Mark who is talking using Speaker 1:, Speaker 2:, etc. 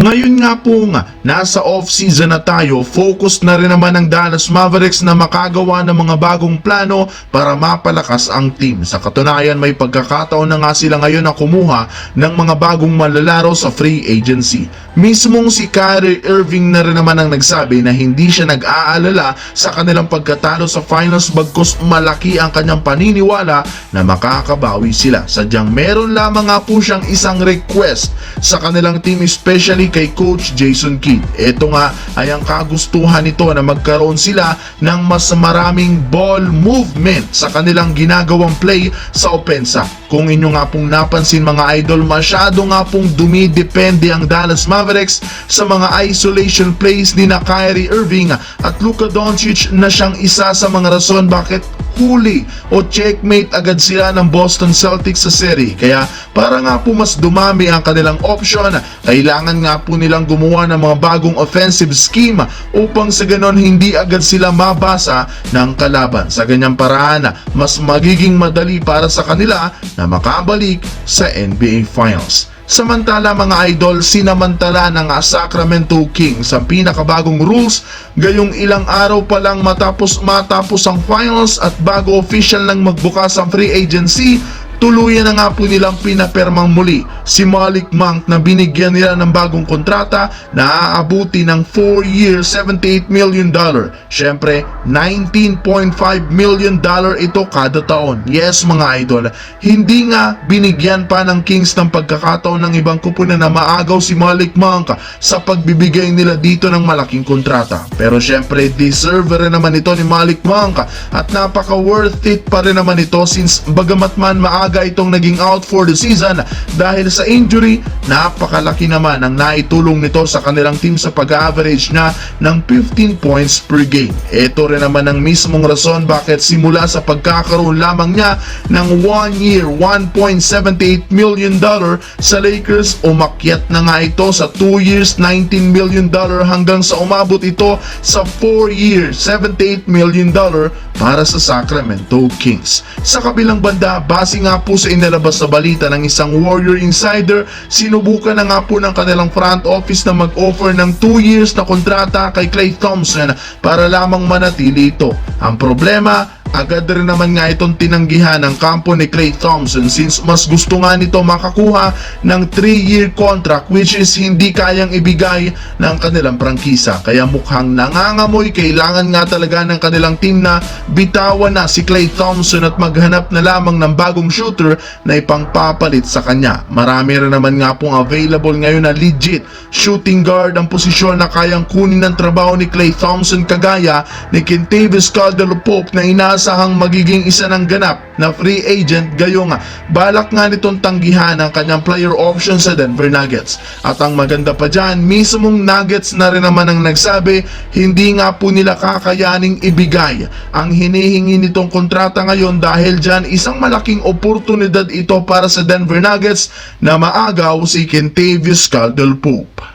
Speaker 1: Ngayon nga po nasa off-season na tayo, focus na rin naman ang Dallas Mavericks na makagawa ng mga bagong plano para mapalakas ang team. Sa katunayan, may pagkakataon na nga sila ngayon na kumuha ng mga bagong malalaro sa free agency. Mismong si Kyrie Irving na rin naman ang nagsabi na hindi siya nag-aalala sa kanilang pagkatalo sa finals bagkus malaki ang kanyang paniniwala na makakabawi sila. Sadyang meron lamang nga po siyang isang request sa kanilang team, especially kay Coach Jason Kidd. Ito nga ay ang kagustuhan nito na magkaroon sila ng mas maraming ball movement sa kanilang ginagawang play sa opensa. Kung inyo nga pong napansin mga idol, masyado nga pong dumidepende ang Dallas Mavericks sa mga isolation plays ni na Kyrie Irving at Luka Doncic na siyang isa sa mga rason bakit huli o checkmate agad sila ng Boston Celtics sa serie. Kaya para nga po mas dumami ang kanilang option, kailangan nga po nilang gumawa ng mga bagong offensive scheme upang sa ganon hindi agad sila mabasa ng kalaban. Sa ganyang paraan, mas magiging madali para sa kanila na makabalik sa NBA Finals. Samantala mga idol, sinamantala ng Sacramento Kings ang pinakabagong rules gayong ilang araw pa lang matapos ang finals at bago official nang magbukas ang free agency. Tuluyan na nga po nilang pinapermang muli si Malik Monk na binigyan nila ng bagong kontrata na aabuti ng 4 years, $78 million. Siyempre, $19.5 million ito kada taon. Yes mga idol, hindi nga binigyan pa ng Kings ng pagkakataon ng ibang kupunan na maagaw si Malik Monk sa pagbibigay nila dito ng malaking kontrata. Pero siyempre, deserve rin naman ito ni Malik Monk at napaka worth it pa rin naman ito since bagamat man maaga itong naging out for the season dahil sa injury, napakalaki naman ang naitulong nito sa kanilang team sa pag-average na ng 15 points per game. Ito rin naman ang mismong rason bakit simula sa pagkakaroon lamang niya ng 1 year, $1.78 million sa Lakers, umakyat na nga ito sa 2 years, $19 million hanggang sa umabot ito sa 4 years, $78 million para sa Sacramento Kings. Sa kabilang banda, base nga po sa inilabas na balita ng isang Warrior insider, sinubukan na nga po ng kanilang front office na mag-offer ng 2 years na kontrata kay Klay Thompson para lamang manatili ito. Ang problema, agad rin naman nga itong tinanggihan ng kampo ni Klay Thompson since mas gusto nga nito makakuha ng 3-year contract which is hindi kayang ibigay ng kanilang prangkisa. Kaya mukhang nangangamoy kailangan nga talaga ng kanilang team na bitawan na si Klay Thompson at maghanap na lamang ng bagong shooter na ipangpapalit sa kanya. Marami rin naman nga pong available ngayon na legit shooting guard ang posisyon na kayang kunin ng trabaho ni Klay Thompson kagaya ni Kentavious Caldwell-Pope na inaasahang magiging isa ng ganap na free agent gayong balak nga nitong tanggihan ang kanyang player option sa Denver Nuggets. At ang maganda pa dyan, mismong Nuggets na rin naman ang nagsabi hindi nga po nila kakayaning ibigay ang hinihingi nitong kontrata ngayon dahil dyan isang malaking oportunidad ito para sa Denver Nuggets na maagaw si Kentavious Caldwell-Pope.